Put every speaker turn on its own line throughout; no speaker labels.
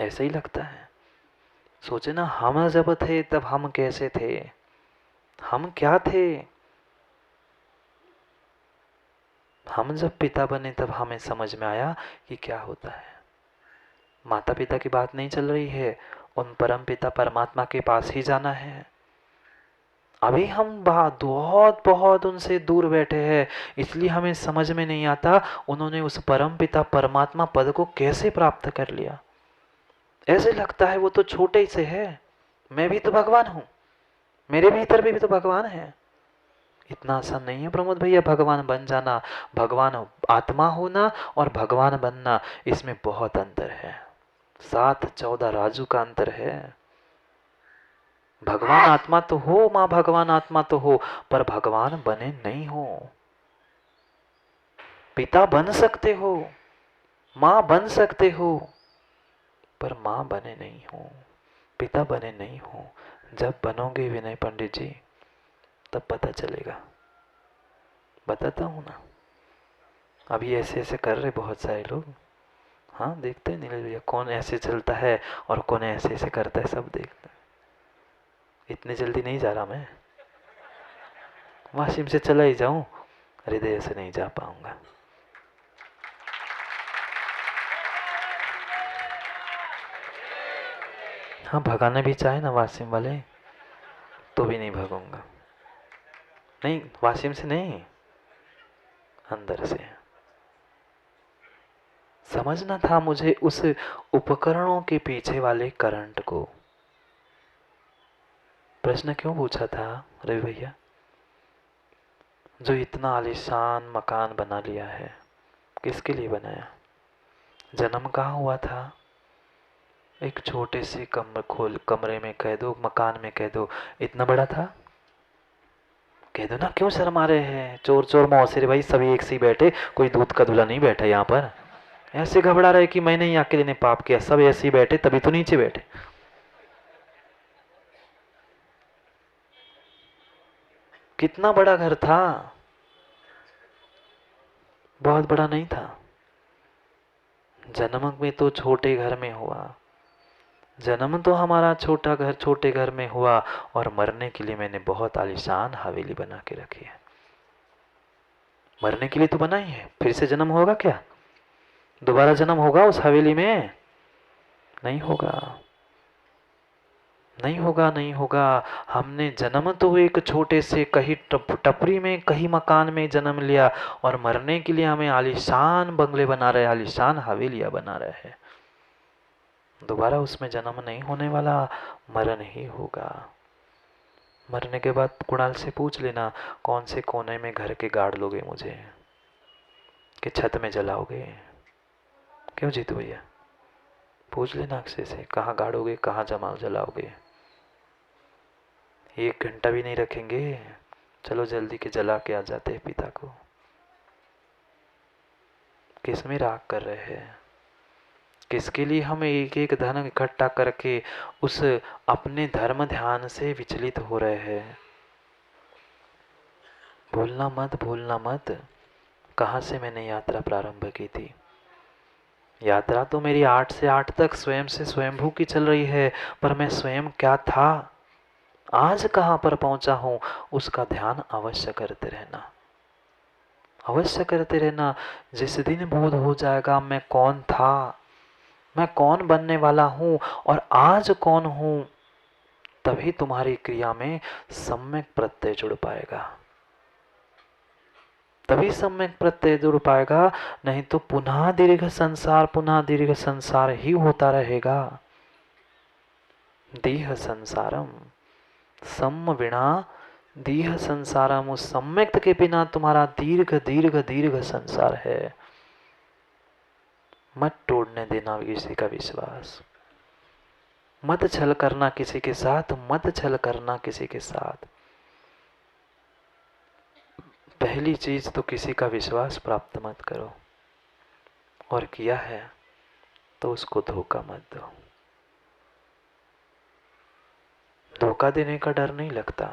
ऐसा ही लगता है। सोचे ना, हम जब थे तब हम कैसे थे, हम क्या थे। हम जब पिता बने तब हमें समझ में आया कि क्या होता है। माता पिता की बात नहीं चल रही है, उन परम पिता परमात्मा के पास ही जाना है। अभी हम बहुत बहुत उनसे दूर बैठे हैं, इसलिए हमें समझ में नहीं आता उन्होंने उस परम पिता परमात्मा पद को कैसे प्राप्त कर लिया। ऐसे लगता है वो तो छोटे से है, मैं भी तो भगवान हूं, मेरे भीतर भी तो भगवान है। इतना आसान नहीं है प्रमोद भैया भगवान बन जाना। भगवान आत्मा होना और भगवान बनना, इसमें बहुत अंतर है। 7-14 राजू का अंतर है। भगवान आत्मा तो हो, माँ भगवान आत्मा तो हो, पर भगवान बने नहीं हो। पिता बन सकते हो, माँ बन सकते हो, पर माँ बने नहीं हो, पिता बने नहीं हो। जब बनोगे विनय पंडित जी, तब पता चलेगा। बताता हूं ना, अभी ऐसे ऐसे कर रहे बहुत सारे लोग। हाँ, देखते हैं नीरज भैया कौन ऐसे चलता है और कौन ऐसे ऐसे करता है, सब देखते हैं। इतनी जल्दी नहीं जा रहा मैं, वाशिम से चला ही जाऊं, हृदय से नहीं जा पाऊंगा। हाँ, भगाना भी चाहे ना वाशिम वाले, तो भी नहीं भगूंगा। नहीं, वाशिम से नहीं, अंदर से। समझना था मुझे उस उपकरणों के पीछे वाले करंट को। प्रश्न क्यों पूछा था रवि भैया? जो इतना आलीशान मकान बना लिया है, किसके लिए बनाया? जन्म कहाँ हुआ था? एक छोटे से कमरे में कह दो, मकान में कह दो, इतना बड़ा था? कह दो ना, क्यों शर्मा रहे हैं? चोर चोर मौसेरे भाई सभी एक से बैठे, कोई दूध का धुला नहीं बैठा यहाँ पर। ऐसे घबरा रहे कि मैंने ही अकेले ने पाप किया, सब ऐसे ही बैठे तभी तो नीचे बैठे। कितना बड़ा घर था? बहुत बड़ा नहीं था। जन्म में तो छोटे घर में हुआ, जन्म तो हमारा छोटा घर छोटे घर में हुआ, और मरने के लिए मैंने बहुत आलीशान हवेली बना के रखी है। मरने के लिए तो बना ही है, फिर से जन्म होगा क्या? दोबारा जन्म होगा उस हवेली में? नहीं होगा, नहीं होगा, नहीं होगा। हमने जन्म तो एक छोटे से कहीं टपरी में, कहीं मकान में जन्म लिया, और मरने के लिए हमें आलीशान बंगले बना रहे, आलीशान हवेलियां बना रहे हैं। दोबारा उसमें जन्म नहीं होने वाला, मरण ही होगा। मरने के बाद कुणाल से पूछ लेना, कौन से कोने में घर के गाड़ लोगे मुझे, कि छत में जलाओगे? क्यों जीतू भैया? पूछ लेना अक्षय से, कहाँ गाड़ोगे, कहाँ जमाल जलाओगे? 1 घंटा भी नहीं रखेंगे, चलो जल्दी के जला के आ जाते हैं पिता को। किस में राग कर रहे हैं? किसके लिए हम एक एक धन इकट्ठा करके उस अपने धर्म ध्यान से विचलित हो रहे हैं? भूलना मत, भूलना मत, कहाँ से मैंने यात्रा प्रारंभ की थी। यात्रा तो मेरी 8 से 8 तक स्वयं से स्वयंभू की चल रही है, पर मैं स्वयं क्या था, आज कहाँ पर पहुंचा हूं, उसका ध्यान अवश्य करते रहना, अवश्य करते रहना। जिस दिन बोध हो जाएगा मैं कौन था, मैं कौन बनने वाला हूं और आज कौन हूं, तभी तुम्हारी क्रिया में सम्यक प्रत्यय जुड़ पाएगा, तभी सम्यक प्रत्यय जुड़ पाएगा। नहीं तो पुनः दीर्घ संसार, पुनः दीर्घ संसार ही होता रहेगा। देह संसारम सम विना दीह संसारम, उस सम्यक्त के बिना तुम्हारा दीर्घ दीर्घ दीर्घ संसार है। मत तोड़ने देना किसी का विश्वास, मत छल करना किसी के साथ, मत छल करना किसी के साथ। पहली चीज तो किसी का विश्वास प्राप्त मत करो, और किया है तो उसको धोखा मत दो। धोखा देने का डर नहीं लगता,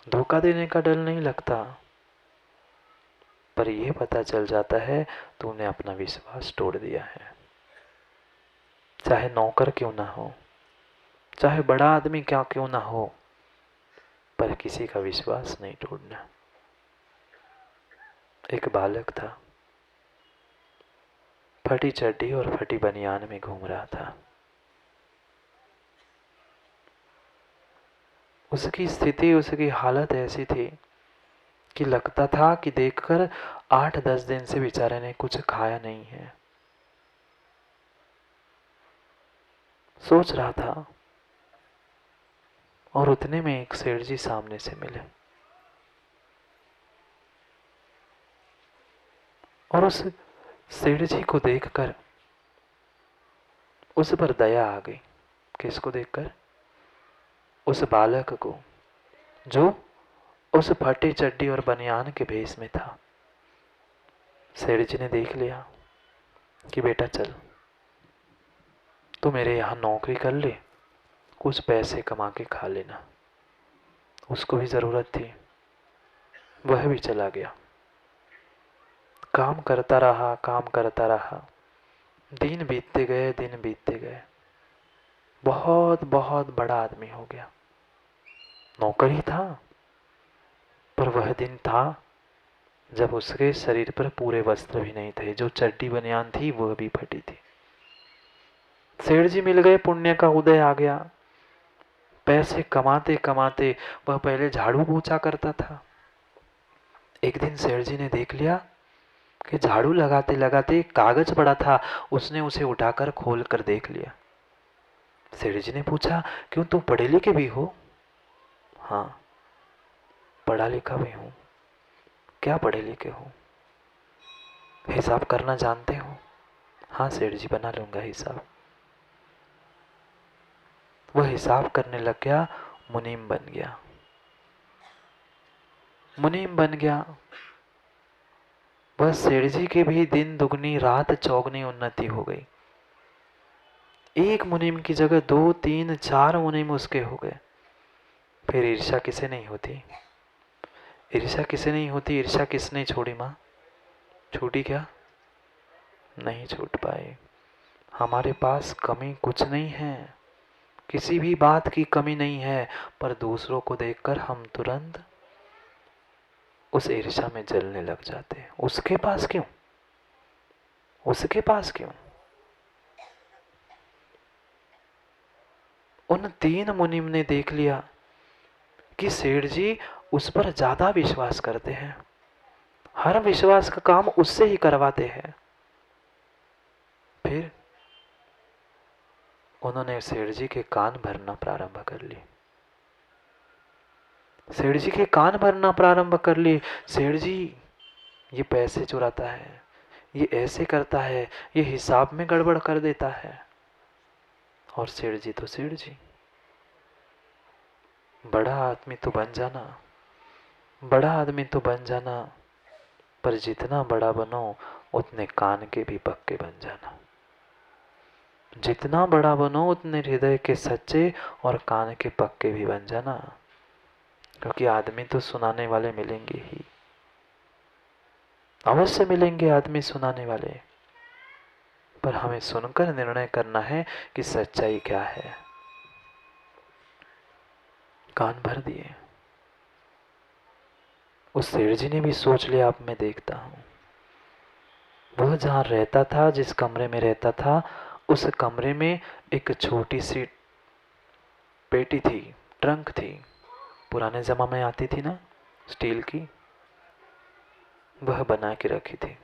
धोखा देने का डर नहीं लगता, पर यह पता चल जाता है तूने अपना विश्वास तोड़ दिया है। चाहे नौकर क्यों ना हो, चाहे बड़ा आदमी क्या क्यों ना हो, पर किसी का विश्वास नहीं तोड़ना। एक बालक था, फटी चड्डी और फटी बनियान में घूम रहा था। उसकी स्थिति, उसकी हालत ऐसी थी कि लगता था कि देखकर 8-10 दिन से बेचारे ने कुछ खाया नहीं है। सोच रहा था, और उतने में एक सेठ जी सामने से मिले और उस सेठ जी को देखकर उस पर दया आ गई। किसको देखकर? उस बालक को, जो उस फटी चड्डी और बनियान के भेष में था। सेठ जी ने देख लिया कि बेटा चल, तू मेरे यहाँ नौकरी कर ले, कुछ पैसे कमा के खा लेना। उसको भी ज़रूरत थी, वह भी चला गया। काम करता रहा, काम करता रहा। दिन बीतते गए, दिन बीतते गए। बहुत बहुत बड़ा आदमी हो गया। नौकर ही था, पर वह दिन था जब उसके शरीर पर पूरे वस्त्र भी नहीं थे। जो चड्डी बनियान थी वह भी फटी थी। सेठ जी मिल गए, पुण्य का उदय आ गया। पैसे कमाते कमाते वह पहले झाड़ू पोंछा करता था। एक दिन सेठ जी ने देख लिया कि झाड़ू लगाते लगाते एक कागज पड़ा था। उसने उसे उठाकर खोल कर देख लिया। सेठ जी ने पूछा, क्यों तुम पढ़े लिखे भी हो? हाँ, पढ़ा लिखा भी हूँ। क्या पढ़े लिखे हो? हिसाब करना जानते हो? हाँ सेठ जी, बना लूंगा हिसाब। वह हिसाब करने लग गया, मुनीम बन गया। मुनीम बन गया। वह सेठ जी के भी दिन दुगनी रात चौगनी उन्नति हो गई। एक मुनीम की जगह 2, 3, 4 मुनीम उसके हो गए। फिर ईर्ष्या किसे नहीं होती? ईर्ष्या किसे नहीं होती? ईर्ष्या किसने छोड़ी माँ? छूटी क्या? नहीं छूट पाई। हमारे पास कमी कुछ नहीं है, किसी भी बात की कमी नहीं है, पर दूसरों को देखकर हम तुरंत उस ईर्ष्या में जलने लग जाते हैं। उसके पास क्यों? उसके पास क्यों? उन 3 मुनिम ने देख लिया कि सेठ जी उस पर ज्यादा विश्वास करते हैं, हर विश्वास का काम उससे ही करवाते हैं। फिर उन्होंने सेठ जी के कान भरना प्रारंभ कर लिए। सेठ जी के कान भरना प्रारंभ कर लिए। सेठ जी ये पैसे चुराता है, ये ऐसे करता है, ये हिसाब में गड़बड़ कर देता है। और सेठ जी तो सेठ जी, बड़ा आदमी तो बन जाना, बड़ा आदमी तो बन जाना, पर जितना बड़ा बनो उतने कान के भी पक्के बन जाना। जितना बड़ा बनो उतने हृदय के सच्चे और कान के पक्के भी बन जाना, क्योंकि आदमी तो सुनाने वाले मिलेंगे ही, अवश्य मिलेंगे आदमी सुनाने वाले, पर हमें सुनकर निर्णय करना है कि सच्चाई क्या है। कान भर दिए। उस सेठ जी ने भी सोच लिया, अब मैं देखता हूँ। वह जहाँ रहता था, जिस कमरे में रहता था, उस कमरे में एक छोटी सी पेटी थी, ट्रंक थी, पुराने जमाने में आती थी ना, स्टील की, वह बना के रखी थी।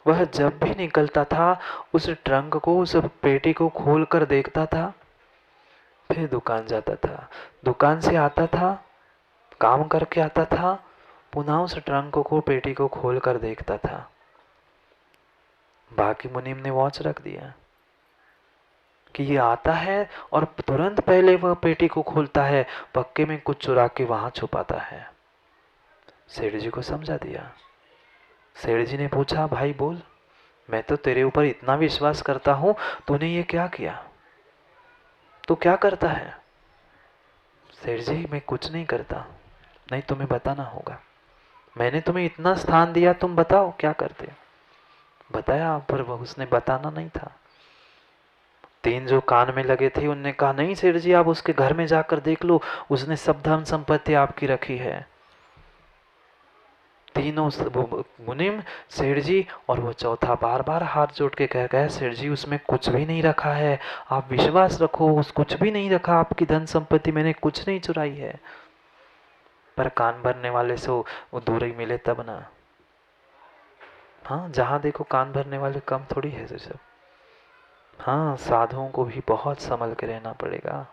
वह जब भी निकलता था उस ट्रंक को, उस पेटी को खोल कर देखता था, फिर दुकान जाता था, दुकान से आता था, काम करके आता था, पुनः उस ट्रंक को, पेटी को खोल कर देखता था। बाकी मुनीम ने वॉच रख दिया कि ये आता है और तुरंत पहले वह पेटी को खोलता है, पक्के में कुछ चुरा के वहां छुपाता है। सेठ जी को समझा दिया। सेठ जी ने पूछा, भाई बोल, मैं तो तेरे ऊपर इतना विश्वास करता हूं, तूने ये क्या किया? तू क्या करता है? सेठ जी मैं कुछ नहीं करता। नहीं, तुम्हें बताना होगा, मैंने तुम्हें इतना स्थान दिया, तुम बताओ क्या करते? बताया, पर वह उसने बताना नहीं था। 3 जो कान में लगे थे उनने कहा, नहीं सेठ जी, आप उसके घर में जाकर देख लो, उसने सब धन संपत्ति आपकी रखी है। तीनों मुनिम, सेठ जी और वो चौथा बार बार हाथ जोड़ के कह गया, सेठ जी उसमें कुछ भी नहीं रखा है, आप विश्वास रखो, उस कुछ भी नहीं रखा, आपकी धन संपत्ति मैंने कुछ नहीं चुराई है। पर कान भरने वाले से वो दूर ही मिले तब ना। हाँ, जहाँ देखो कान भरने वाले कम थोड़ी है सब। हाँ, साधुओं को भी बहुत संभल के रहना पड़ेगा।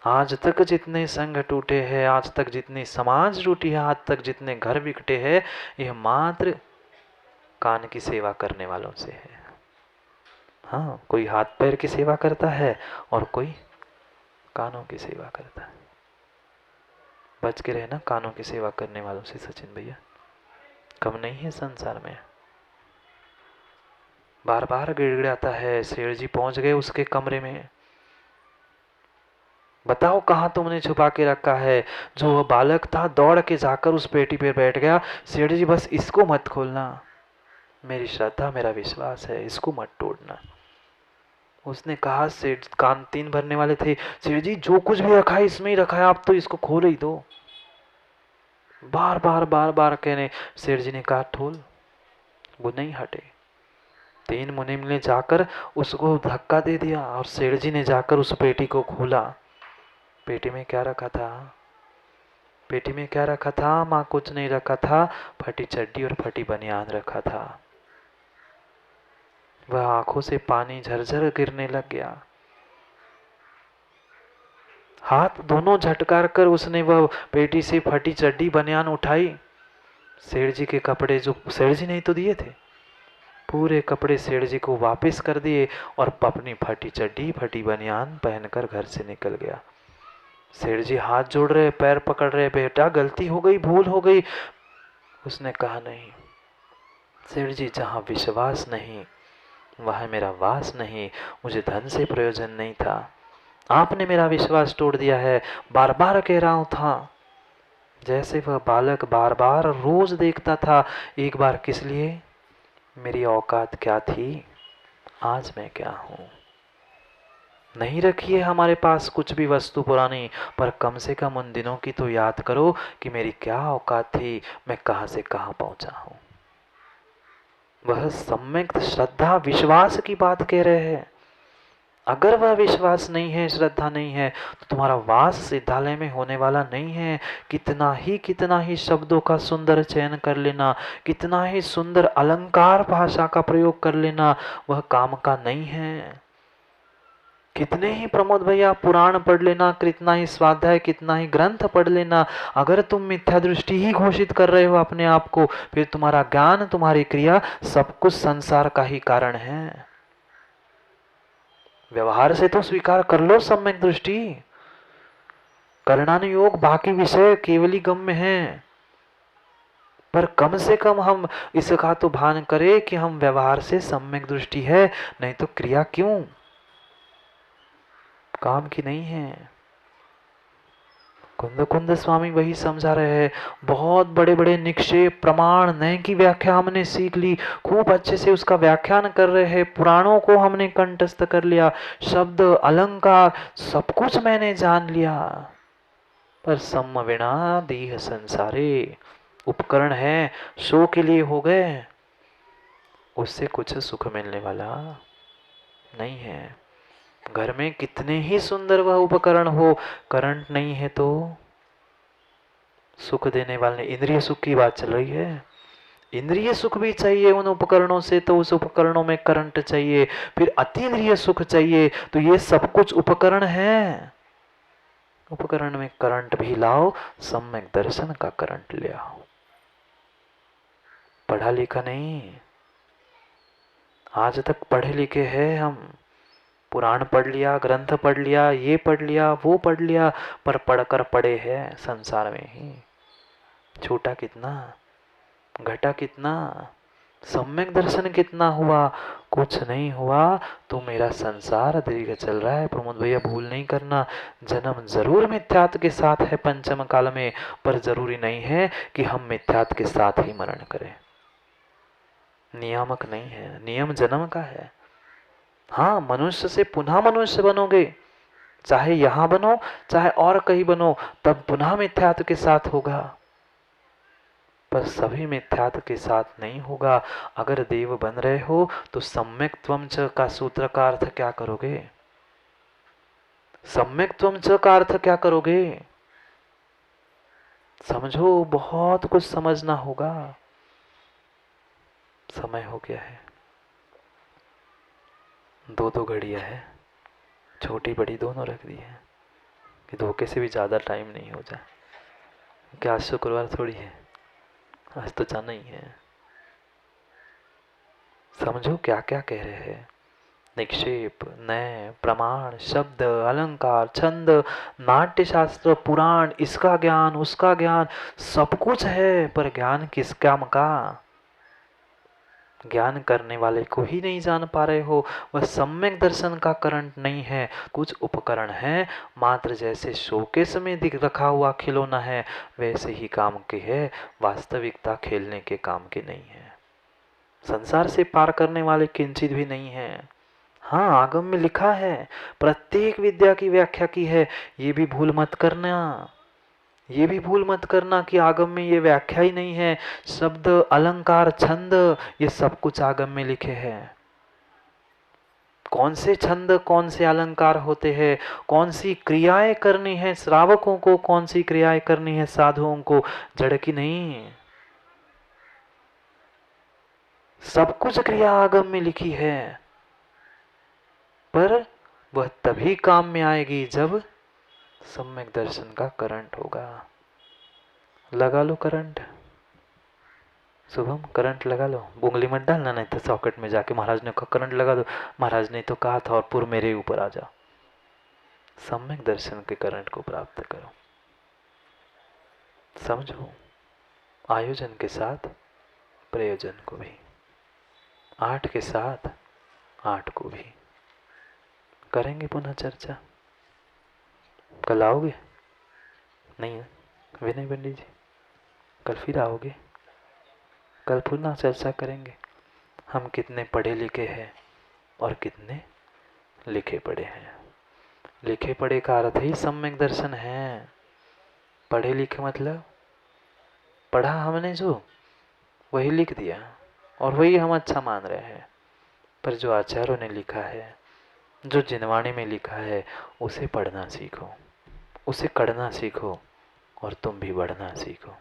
आज तक जितने संघ टूटे हैं, आज तक जितनी समाज टूटी है, आज तक जितने घर बिकटे हैं, यह मात्र कान की सेवा करने वालों से है। हाँ, कोई हाथ पैर की सेवा करता है और कोई कानों की सेवा करता है। बच के रहना कानों की सेवा करने वालों से सचिन भैया, कम नहीं है संसार में। बार बार गिड़गिड़ाता है, शेर जी पहुंच गए उसके कमरे में, बताओ कहाँ तुमने छुपा के रखा है। जो वह बालक था दौड़ के जाकर उस पेटी पर बैठ गया, सेठ जी बस इसको मत खोलना, मेरी श्रद्धा मेरा विश्वास है, इसको मत तोड़ना। उसने कहा, सेठ कान 3 भरने वाले थे, सेठ जी जो कुछ भी रखा है इसमें ही रखा है, आप तो इसको खोल ही दो। बार बार कहने, सेठ जी ने कहा ठोल, वो नहीं हटे। 3 मुनिम ने जाकर उसको धक्का दे दिया और सेठ जी ने जाकर उस पेटी को खोला। पेटी में क्या रखा था? पेटी में क्या रखा था? माँ कुछ नहीं रखा था, फटी चड्डी और फटी बनियान रखा था। वह आंखों से पानी झरझर गिरने लग गया। हाथ दोनों झटकार कर उसने वह पेटी से फटी चड्डी बनियान उठाई। सेठ जी के कपड़े जो सेठ जी ने तो दिए थे, पूरे कपड़े सेठ जी को वापस कर दिए और अपनी फटी चड्डी फटी बनियान पहनकर घर से निकल गया। सेठ जी हाथ जोड़ रहे, पैर पकड़ रहे, बेटा गलती हो गई, भूल हो गई। उसने कहा नहीं सेठ जी, जहाँ विश्वास नहीं वहाँ मेरा वास नहीं, मुझे धन से प्रयोजन नहीं था, आपने मेरा विश्वास तोड़ दिया है, बार बार कह रहा हूँ था। जैसे वह बालक बार बार रोज देखता था, एक बार किस लिए, मेरी औकात क्या थी, आज मैं क्या हूँ। नहीं रखी है हमारे पास कुछ भी वस्तु पुरानी, पर कम से कम उन दिनों की तो याद करो कि मेरी क्या औकात थी, मैं कहाँ से कहाँ पहुँचा हूँ। वह सम्यक श्रद्धा विश्वास की बात कह रहे हैं। अगर वह विश्वास नहीं है, श्रद्धा नहीं है, तो तुम्हारा वास सिद्धालय में होने वाला नहीं है। कितना ही शब्दों का सुंदर चयन कर लेना, कितना ही सुंदर अलंकार भाषा का प्रयोग कर लेना, वह काम का नहीं है। कितने ही प्रमोद भैया पुराण पढ़ लेना, कितना ही स्वाध्याय, कितना ही ग्रंथ पढ़ लेना, अगर तुम मिथ्या दृष्टि ही घोषित कर रहे हो अपने आप को, फिर तुम्हारा ज्ञान, तुम्हारी क्रिया, सब कुछ संसार का ही कारण है। व्यवहार से तो स्वीकार कर लो सम्यक दृष्टि, करणानुयोग बाकी विषय केवली गम्य हैं, पर कम से कम हम इसका तो भान करें कि हम व्यवहार से सम्यक दृष्टि है, नहीं तो क्रिया क्यों काम की नहीं है। कुंद कुंद स्वामी वही समझा रहे हैं। बहुत बड़े बड़े निक्षेप प्रमाण नए की व्याख्या हमने सीख ली, खूब अच्छे से उसका व्याख्यान कर रहे हैं, पुराणों को हमने कंठस्थ कर लिया, शब्द अलंकार सब कुछ मैंने जान लिया, पर सम्म विना दीह संसारे, उपकरण है शो के लिए हो गए, उससे कुछ सुख मिलने वाला नहीं है। घर में कितने ही सुंदर वह उपकरण हो, करंट नहीं है तो सुख देने वाले, इंद्रिय सुख की बात चल रही है, इंद्रिय सुख भी चाहिए उन उपकरणों से, तो उस उपकरणों में करंट चाहिए, फिर अतीन्द्रिय सुख चाहिए, तो ये सब कुछ उपकरण है। उपकरण में करंट भी लाओ, सम्यक दर्शन का करंट ले आओ। पढ़ा लिखा नहीं, आज तक पढ़े लिखे हैं हम, पुराण पढ़ लिया, ग्रंथ पढ़ लिया, ये पढ़ लिया, वो पढ़ लिया, पर पढ़कर पढ़े हैं संसार में ही। छूटा कितना, घटा कितना, सम्यक दर्शन कितना हुआ, कुछ नहीं हुआ। तो मेरा संसार दीर्घ चल रहा है प्रमोद भैया, भूल नहीं करना। जन्म जरूर मिथ्यात्व के साथ है पंचम काल में, पर जरूरी नहीं है कि हम मिथ्यात्व के साथ ही मरण करें। नियामक नहीं है, नियम जन्म का है, हाँ, मनुष्य से पुनः मनुष्य बनोगे, चाहे यहां बनो चाहे और कहीं बनो, तब पुनः मिथ्यात्व के साथ होगा, पर सभी मिथ्यात्व के साथ नहीं होगा। अगर देव बन रहे हो तो सम्यक त्वम च का सूत्र का अर्थ क्या करोगे? सम्यक त्वम च का अर्थ क्या करोगे? समझो, बहुत कुछ समझना होगा। समय हो गया है, 2-2 घड़ियां है, छोटी बड़ी दोनों रख दी है कि धोखे से भी ज़्यादा टाइम नहीं हो जाए। क्या आज शुक्रवार थोड़ी है, आज तो जाना ही है। समझो क्या क्या कह रहे हैं। निक्षेप, नय, प्रमाण, शब्द, अलंकार, छंद, नाट्य शास्त्र, पुराण, इसका ज्ञान उसका ज्ञान, सब कुछ है, पर ज्ञान किस काम का? ज्ञान करने वाले को ही नहीं जान पा रहे हो। वह सम्यक दर्शन का करंट नहीं है, कुछ उपकरण है मात्र, जैसे शोकेस में दिख रखा हुआ खिलौना है वैसे ही काम के है, वास्तविकता खेलने के काम के नहीं है। संसार से पार करने वाले किंचित भी नहीं है। हाँ, आगम में लिखा है, प्रत्येक विद्या की व्याख्या की है, ये भी भूल मत करना, ये भी भूल मत करना कि आगम में ये व्याख्या ही नहीं है। शब्द, अलंकार, छंद, ये सब कुछ आगम में लिखे हैं। कौन से छंद कौन से अलंकार होते हैं, कौन सी क्रियाएं करनी है श्रावकों को, कौन सी क्रियाएं करनी है साधुओं को, जड़ की नहीं, सब कुछ क्रिया आगम में लिखी है। पर वह तभी काम में आएगी जब सम्यक दर्शन का करंट होगा। लगा लो करंट, शुभम करंट लगा लो, उंगली मत डालना, नहीं तो सॉकेट में जाके महाराज ने कहा करंट लगा दो, महाराज ने तो कहा था और पुर मेरे ऊपर आ जा। सम्यक दर्शन के करंट को प्राप्त करो। समझो, आयोजन के साथ प्रयोजन को भी, 8 के साथ 8 को भी करेंगे पुनः चर्चा। कल आओगे? नहीं विनय पंडित जी, कल फिर आओगे? कल पुनः चर्चा करेंगे हम कितने पढ़े लिखे हैं और कितने लिखे पढ़े हैं। लिखे पढ़े का अर्थ ही सम्यक दर्शन है। पढ़े लिखे मतलब पढ़ा हमने जो, वही लिख दिया और वही हम अच्छा मान रहे हैं, पर जो आचार्यों ने लिखा है, जो जिनवाणी में लिखा है, उसे पढ़ना सीखो, उसे करना सीखो और तुम भी बढ़ना सीखो।